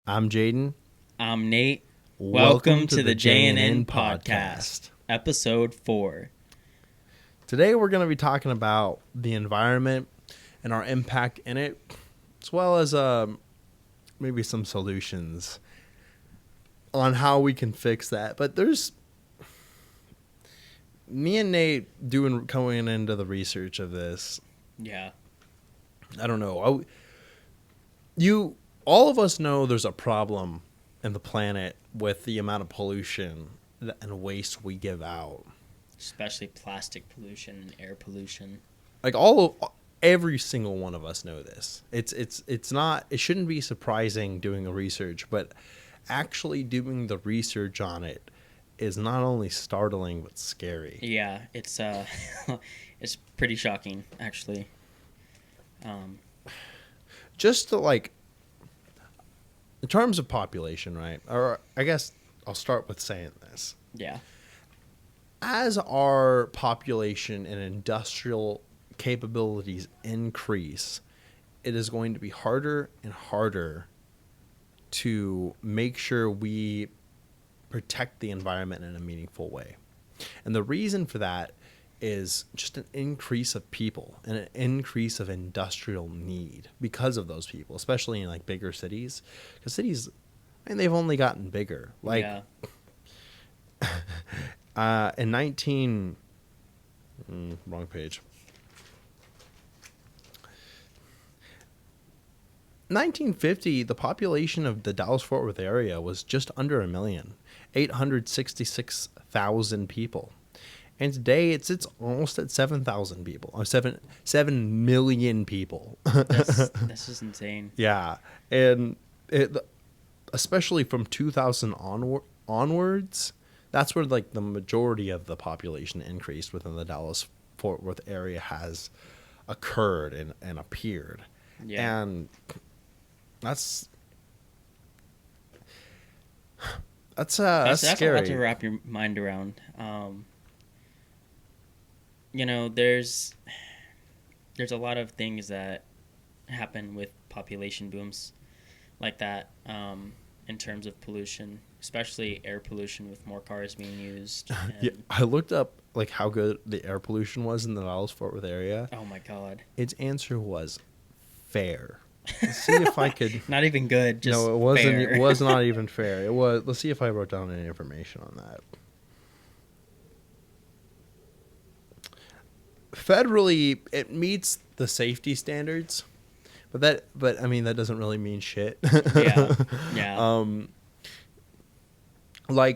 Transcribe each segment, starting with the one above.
I'm Jaden. I'm Nate. Welcome to the J&N Podcast, Episode 4. Today we're going to be talking about the environment and our impact in it, as well as maybe some solutions on how we can fix that. But there's me and Nate coming into the research of this. Yeah. I don't know. All of us know there's a problem in the planet with the amount of pollution and waste we give out. Especially plastic pollution and air pollution. Like every single one of us know this. It's not, it shouldn't be surprising doing a research, but actually doing the research on it is not only startling but scary. Yeah, it's it's pretty shocking actually. Just to in terms of population, right? Or I guess I'll start with saying this. Yeah. As our population and industrial capabilities increase, it is going to be harder and harder to make sure we protect the environment in a meaningful way. And the reason for that is just an increase of people and an increase of industrial need because of those people, especially in bigger cities. Because cities, they've only gotten bigger. Yeah. In wrong page. 1950, the population of the Dallas-Fort Worth area was just under 1,866,000 people. And today it's almost at 7,000 people, or 7 million people. That's just insane. Yeah, and especially from 2000 onwards, that's where the majority of the population increase within the Dallas-Fort Worth area has occurred and appeared. Yeah. And that's scary. That's a lot to wrap your mind around. There's a lot of things that happen with population booms like that, in terms of pollution, especially air pollution with more cars being used. Yeah, I looked up how good the air pollution was in the Dallas-Fort Worth area. Oh my God. Its answer was fair. Let's see if I could. Not even good. Just no, it wasn't. Fair. It was not even fair. It was. Let's see if I wrote down any information on that. Federally, it meets the safety standards, but that doesn't really mean shit. Yeah. Yeah.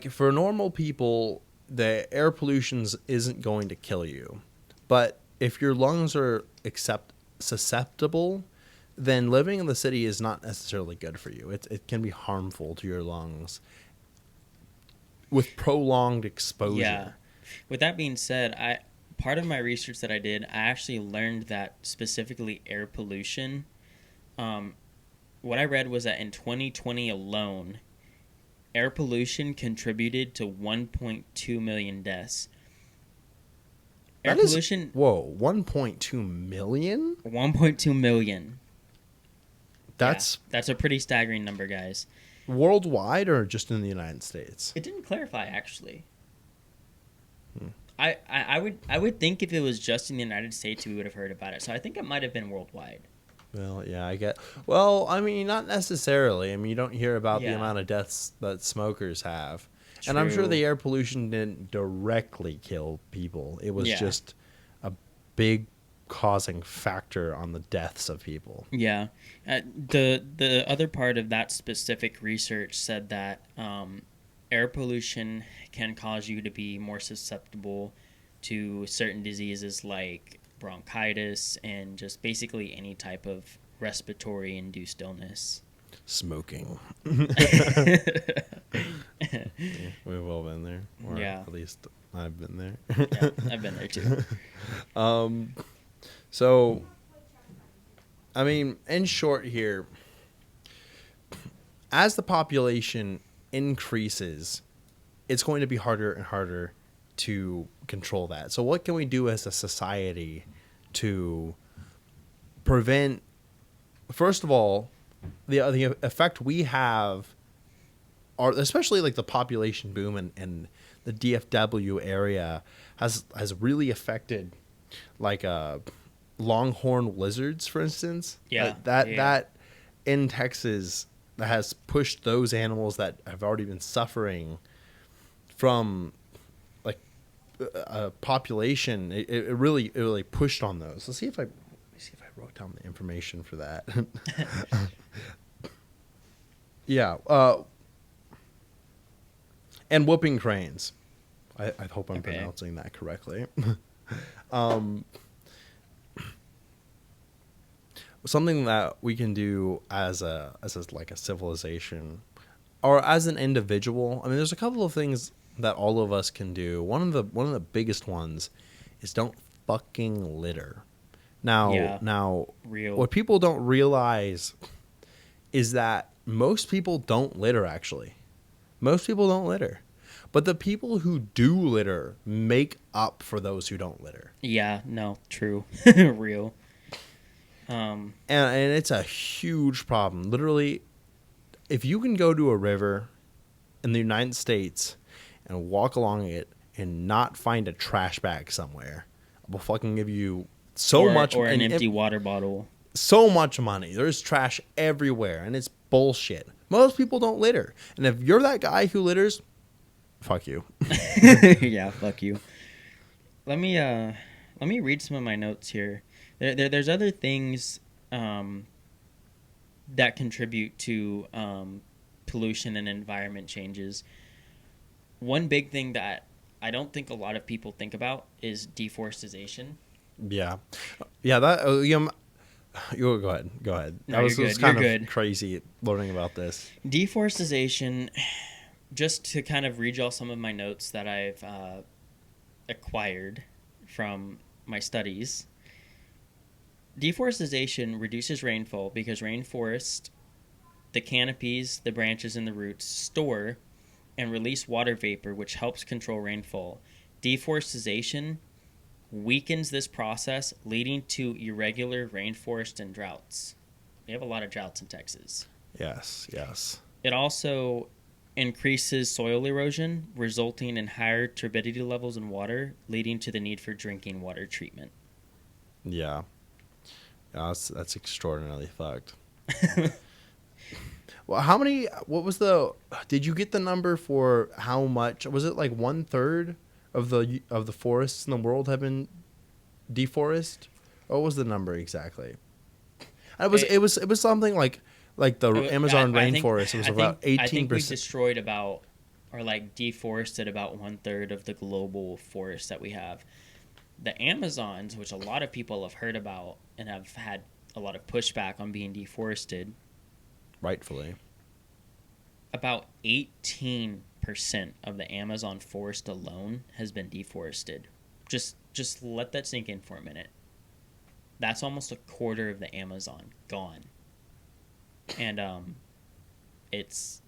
For normal people, the air pollution isn't going to kill you, but if your lungs are susceptible, then living in the city is not necessarily good for you. It can be harmful to your lungs with prolonged exposure. Yeah. With that being said, part of my research that I did, I actually learned that specifically air pollution, what I read was that in 2020 alone, air pollution contributed to 1.2 million deaths. Air pollution... Whoa, 1.2 million? 1.2 million. That's a pretty staggering number, guys. Worldwide or just in the United States? It didn't clarify, actually. I would think if it was just in the United States, we would have heard about it. So I think it might have been worldwide. Well, yeah, I get. Well, not necessarily. You don't hear about the amount of deaths that smokers have. True. And I'm sure the air pollution didn't directly kill people. It was just a big causing factor on the deaths of people. Yeah. The other part of that specific research said that air pollution can cause you to be more susceptible to certain diseases like bronchitis and just basically any type of respiratory induced illness. Smoking. We've all been there. Or at least I've been there. Yeah, I've been there too. So, in short here, as the population increases, it's going to be harder and harder to control that. So what can we do as a society to prevent, first of all, the effect we have, are especially like the population boom and the DFW area has really affected like longhorn lizards, for instance. Yeah. That in Texas that has pushed those animals that have already been suffering from like a population. It really pushed on those. Let's see if I wrote down the information for that. Yeah. And whooping cranes. I hope I'm pronouncing that correctly. Something that we can do as like a civilization or as an individual. I mean, there's a couple of things that all of us can do. One of the biggest ones is don't fucking litter. Now, real. what people don't realize is that most people don't litter. Actually, most people don't litter. But the people who do litter make up for those who don't litter. Yeah, no, true. Real. And it's a huge problem. Literally, if you can go to a river in the United States and walk along it and not find a trash bag somewhere, I will fucking give you much. Or an empty water bottle. So much money. There's trash everywhere, and it's bullshit. Most people don't litter. And if you're that guy who litters, fuck you. Yeah, fuck you. Let me read some of my notes here. There's other things that contribute to pollution and environment changes. One big thing that I don't think a lot of people think about is deforestation. Yeah. That you go ahead. No, That was you're good. kind You're of good. crazy learning about this. Deforestation. Just to kind of read y'all some of my notes that I've acquired from my studies. Deforestation reduces rainfall because rainforest, the canopies, the branches, and the roots store and release water vapor, which helps control rainfall. Deforestation weakens this process, leading to irregular rainforest and droughts. We have a lot of droughts in Texas. Yes. It also increases soil erosion, resulting in higher turbidity levels in water, leading to the need for drinking water treatment. Yeah. That's extraordinarily fucked. Well, did you get the number for how much? Was it like 1/3 of the forests in the world have been deforested? What was the number exactly? It was something like the Amazon rainforest. It was about 18%. I think we destroyed deforested about 1/3 of the global forest that we have. The Amazons, which a lot of people have heard about and have had a lot of pushback on being deforested, rightfully, about 18% of the Amazon forest alone has been deforested. Just let that sink in for a minute. That's almost a quarter of the Amazon gone. And it's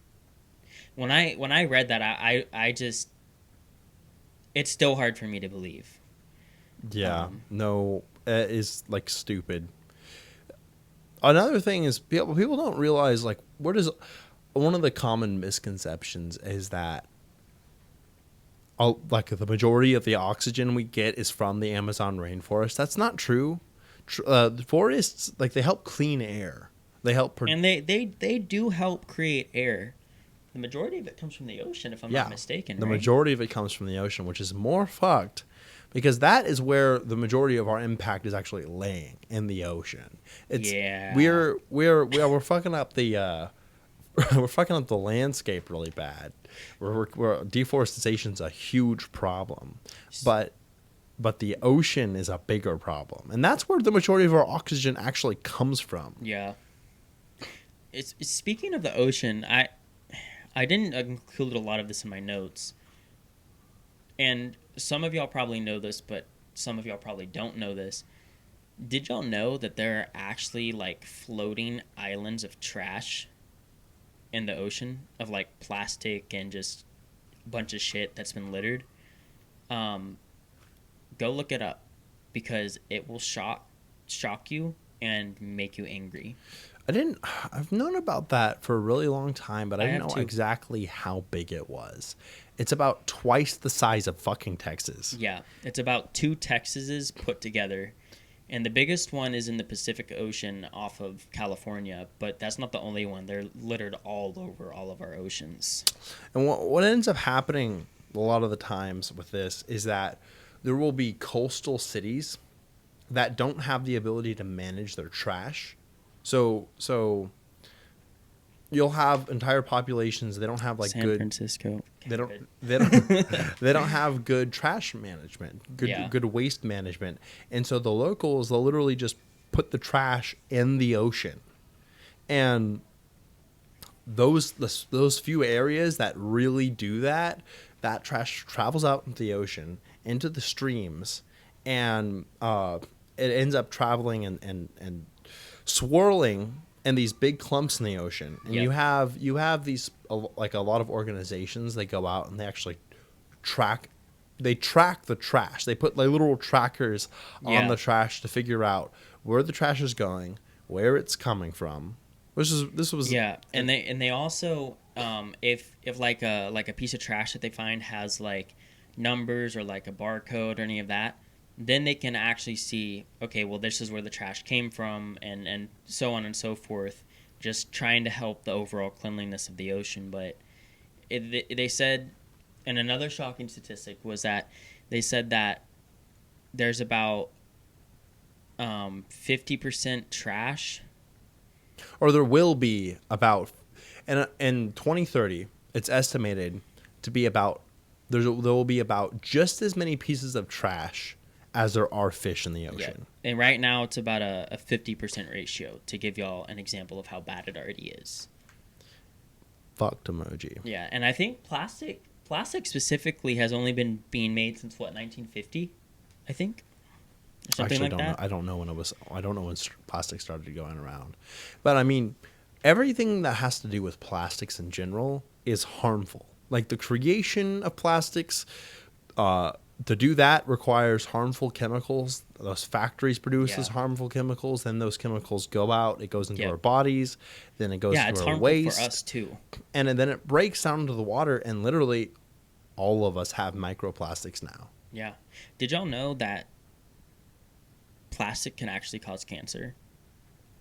when I read that I just, it's still hard for me to believe. Yeah, no, it is like stupid. Another thing is people don't realize like one of the common misconceptions is that like the majority of the oxygen we get is from the Amazon rainforest. That's not true. The forests, like, they help clean air. They help and they do help create air. The majority of it comes from the ocean, if I'm not mistaken. The right? majority of it comes from the ocean, which is more fucked because that is where the majority of our impact is actually laying, in the ocean. We're fucking up the we're fucking up the landscape really bad. Deforestation's a huge problem, but the ocean is a bigger problem, and that's where the majority of our oxygen actually comes from. Yeah. It's speaking of the ocean, I didn't include a lot of this in my notes, and some of y'all probably know this, but some of y'all probably don't know this. Did y'all know that there are actually like floating islands of trash in the ocean, of like plastic and just a bunch of shit that's been littered? Go look it up, because it will shock you and make you angry. I didn't. I've known about that for a really long time, but I I didn't have know too. exactly how big it was. It's about twice the size of fucking Texas. Yeah, it's about two Texases put together. And the biggest one is in the Pacific Ocean off of California, but that's not the only one. They're littered all over all of our oceans. And what ends up happening a lot of the times with this is that there will be coastal cities that don't have the ability to manage their trash. So you'll have entire populations, they don't have like San good Francisco. they don't Good. they don't they don't have good trash management, Yeah. good waste management. And so the locals, they'll literally just put the trash in the ocean. And those few areas that really do that, that trash travels out into the ocean, into the streams, and it ends up traveling and swirling in these big clumps in the ocean. And Yep. you have these like a lot of organizations, they go out and they actually track the trash. They put like literal trackers on Yeah. the trash to figure out where the trash is going, where it's coming from. This was Yeah, and they also if like a piece of trash that they find has like numbers or like a barcode or any of that, then they can actually see, okay, well, this is where the trash came from, and so on and so forth, just trying to help the overall cleanliness of the ocean. But they said, and another shocking statistic was that they said that there's about 50% trash. or there will be about, and in 2030 it's estimated to be about, there will be about just as many pieces of trash as there are fish in the Yeah, ocean. and right now it's about a 50% ratio, to give y'all an example of how bad it already is. Fucked emoji. Yeah, and I think plastic specifically has only been being made since what, 1950, I think, or something like Don't that. know. I don't know when it was. I don't know when plastic started going around, but I mean, everything that has to do with plastics in general is harmful. Like the creation of plastics, to do that requires harmful chemicals. Those factories produces Yeah. harmful chemicals. Then those chemicals go out. It goes into Yep. our bodies. Then it goes Yeah, to it's our harmful waste, for us too. and then it breaks down into the water. And literally, all of us have microplastics now. Yeah. Did y'all know that plastic can actually cause cancer?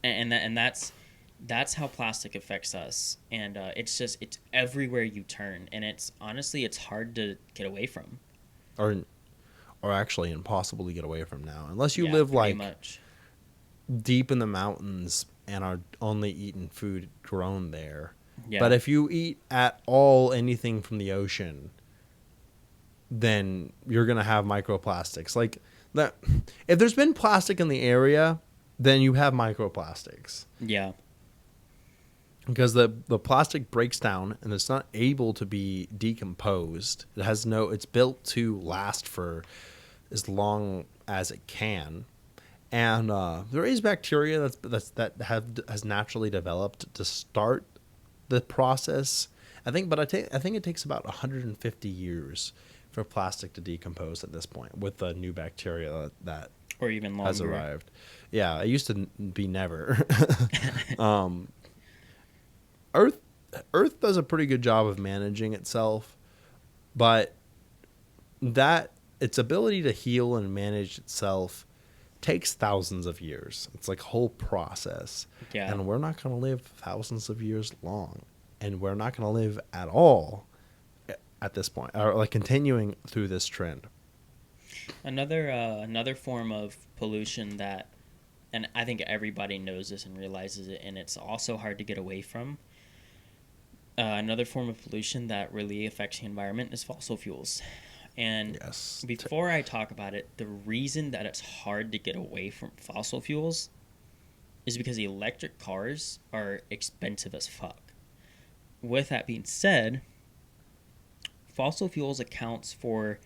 And that's how plastic affects us. And it's everywhere you turn, and it's honestly it's hard to get away from. Or actually impossible to get away from now, unless you Yeah, live pretty like much. deep in the mountains and are only eating food grown there. Yeah. But if you eat at all anything from the ocean, then you're gonna have microplastics. Like that, if there's been plastic in the area, then you have microplastics. Yeah. Because the plastic breaks down and it's not able to be decomposed. It's built to last for as long as it can. And there is bacteria that has naturally developed to start the process. I think it takes about 150 years for plastic to decompose at this point with the new bacteria that Or even longer. has arrived. Yeah, it used to be never. Earth does a pretty good job of managing itself, but that its ability to heal and manage itself takes thousands of years. It's like a whole process. Yeah. And we're not going to live thousands of years long, and we're not going to live at all at this point, or like continuing through this trend. Another form of pollution that, and I think everybody knows this and realizes it, and it's also hard to get away from. Another form of pollution that really affects the environment is fossil fuels. And Yes. before I talk about it, the reason that it's hard to get away from fossil fuels is because electric cars are expensive as fuck. With that being said, fossil fuels accounts for,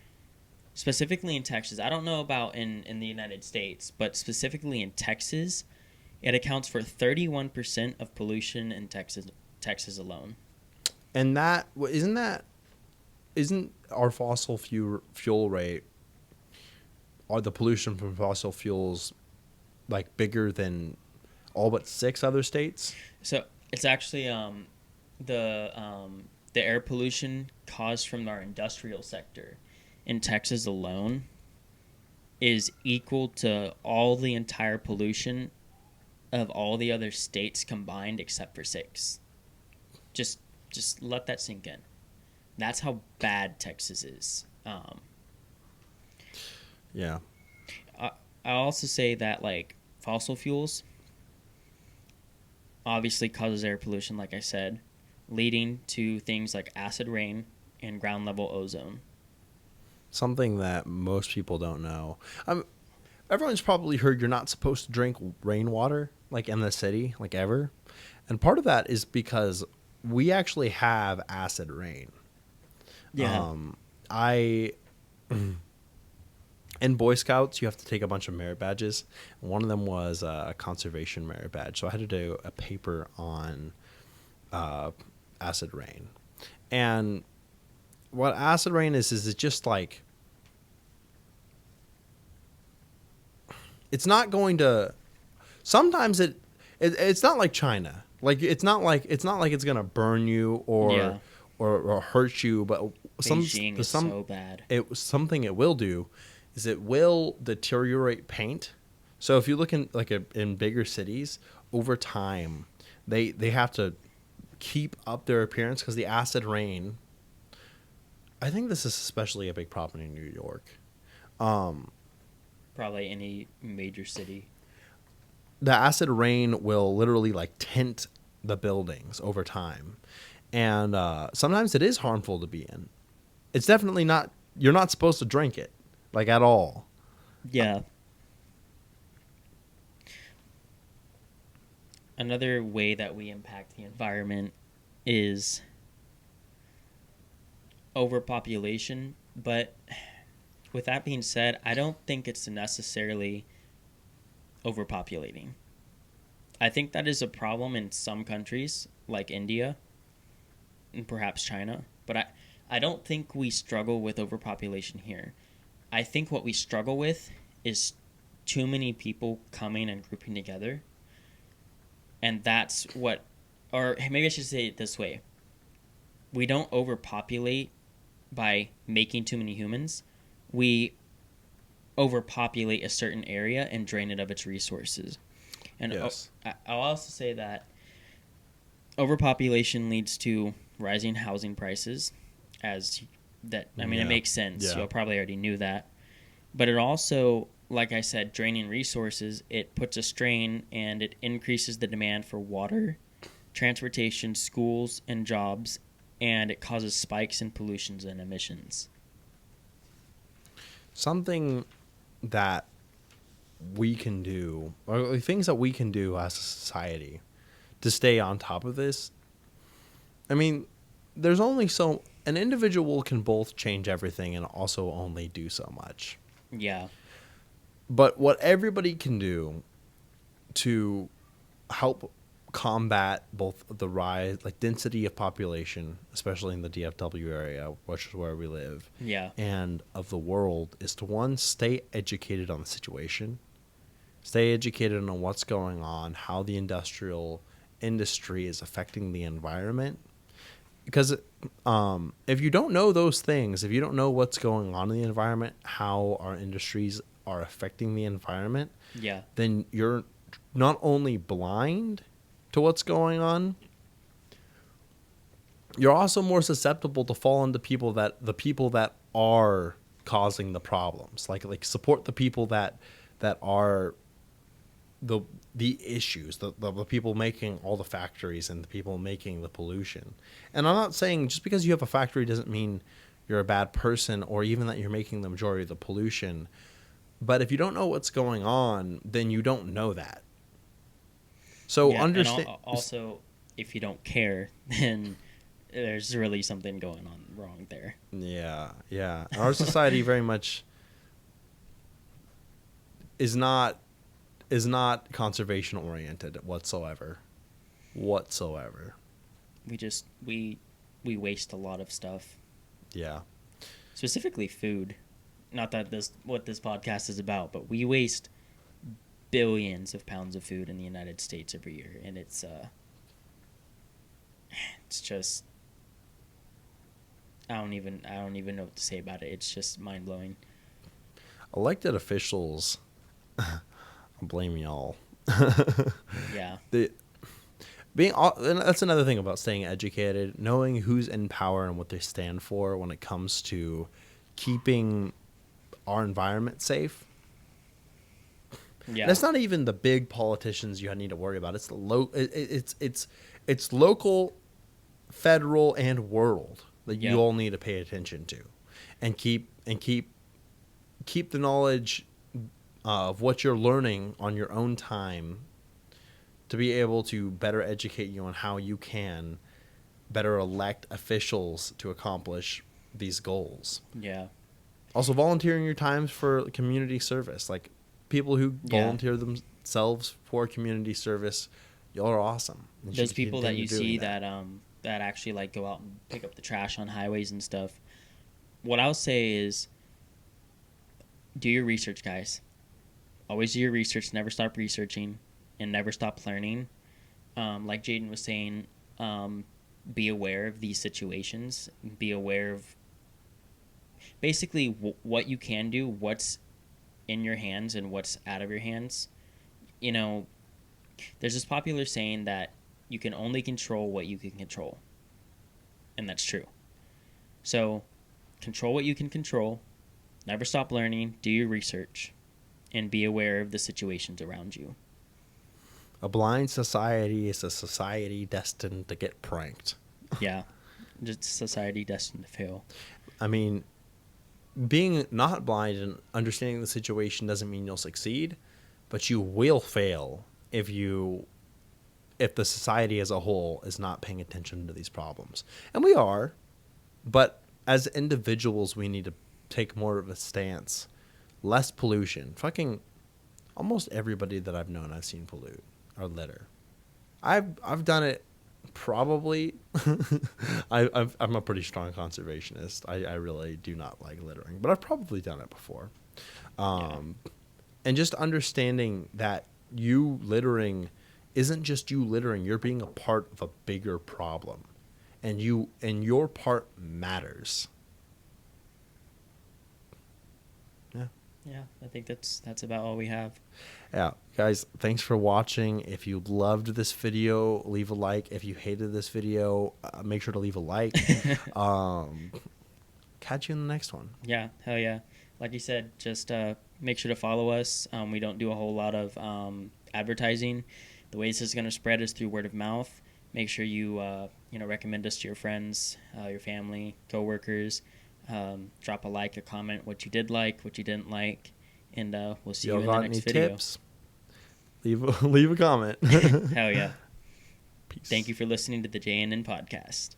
specifically in Texas, I don't know about in the United States, but specifically in Texas, it accounts for 31% of pollution in Texas alone. And isn't our fossil fuel rate, or the pollution from fossil fuels, like bigger than all but 6 other states. So it's actually the air pollution caused from our industrial sector in Texas alone is equal to all the entire pollution of all the other states combined except for 6. Just let that sink in. That's how bad Texas is. Yeah. I'll also say that like fossil fuels obviously causes air pollution, like I said, leading to things like acid rain and ground level ozone. Something that most people don't know. Everyone's probably heard you're not supposed to drink rainwater, like in the city, like ever. And part of that is because we actually have acid rain. Yeah. I in Boy Scouts, you have to take a bunch of merit badges. One of them was a conservation merit badge. So I had to do a paper on acid rain. And what acid rain is it's just like, it's not going to, sometimes it's not like China. Like it's not like it's going to burn you Yeah. or hurt you, but Beijing is so bad. Something it will do is it will deteriorate paint. So if you look in in bigger cities, over time they have to keep up their appearance because the acid rain. I think this is especially a big problem in New York. Probably any major city. The acid rain will literally like tint the buildings over time, and sometimes it is harmful to be in. It's definitely not. You're not supposed to drink it, like at all. Yeah. Another way that we impact the environment is overpopulation, but with that being said, I don't think it's necessarily overpopulating. I think that is a problem in some countries like India and perhaps China, but I don't think we struggle with overpopulation here. I think what we struggle with is too many people coming and grouping together. And that's what, or maybe I should say it this way. We don't overpopulate by making too many humans. We overpopulate a certain area and drain it of its resources. And Yes. I'll also say that overpopulation leads to rising housing prices, it makes sense. Yeah. You probably already knew that. But it also, like I said, draining resources, it puts a strain and it increases the demand for water, transportation, schools, and jobs, and it causes spikes in pollutions and emissions. Something that we can do, or things that we can do as a society to stay on top of this. I mean, there's only an individual can both change everything and also only do so much. Yeah. But what everybody can do to help combat both the rise, like density of population, especially in the DFW area, which is where we live, Yeah. and of the world, is to one, stay educated on the situation, stay educated on what's going on, how the industrial industry is affecting the environment. Because if you don't know those things, if you don't know what's going on in the environment, how our industries are affecting the environment, Yeah. then you're not only blind to what's going on, you're also more susceptible to fall into the people that are causing the problems. Like support the people that are the issues, the people making all the factories and the people making the pollution. And I'm not saying just because you have a factory doesn't mean you're a bad person or even that you're making the majority of the pollution. But if you don't know what's going on, then you don't know that. So understand. And also, if you don't care, then there's really something going on wrong there. Yeah, yeah. Our society very much is not conservation oriented whatsoever. We waste a lot of stuff. Yeah. Specifically food. Not that what this podcast is about, but we waste billions of pounds of food in the United States every year, and it's just I don't even know what to say about it. It's just mind blowing. Elected officials, I blame y'all. Yeah. And that's another thing about staying educated, knowing who's in power and what they stand for when it comes to keeping our environment safe. Yeah. And it's not even the big politicians you need to worry about. It's the it's local, federal, and world that you all need to pay attention to, and keep the knowledge of what you're learning on your own time to be able to better educate you on how you can better elect officials to accomplish these goals. Yeah. Also, volunteering your times for community service, like people who volunteer themselves for community service, y'all are awesome. Those people that you see that actually like go out and pick up the trash on highways and stuff. What I'll say is, do your research, guys. Always do your research. Never stop researching, and never stop learning. Like Jaden was saying, be aware of these situations. Be aware of basically what you can do, what's in your hands, and what's out of your hands. You know, there's this popular saying that you can only control what you can control. And that's true. So, control what you can control. Never stop learning. Do your research. And be aware of the situations around you. A blind society is a society destined to get pranked. Yeah. Just a society destined to fail. I mean, being not blind and understanding the situation doesn't mean you'll succeed, but you will fail if the society as a whole is not paying attention to these problems. And we are, but as individuals, we need to take more of a stance. Less pollution. Fucking almost everybody that I've known I've seen pollute or litter. I've done it probably. I'm a pretty strong conservationist. I really do not like littering, but I've probably done it before. And just understanding that you littering isn't just you littering. You're being a part of a bigger problem, and your part matters. Yeah, I think that's about all we have. Yeah, guys, thanks for watching. If you loved this video, leave a like. If you hated this video, make sure to leave a like. Catch you in the next one. Yeah, hell yeah. Like you said, just make sure to follow us. We don't do a whole lot of advertising. The way this is going to spread is through word of mouth. Make sure you recommend us to your friends, your family, coworkers. Drop a like, a comment, what you did like, what you didn't like, and we'll see you in the next video. Tips? Leave a comment. Hell yeah. Peace. Thank you for listening to the Npodcast.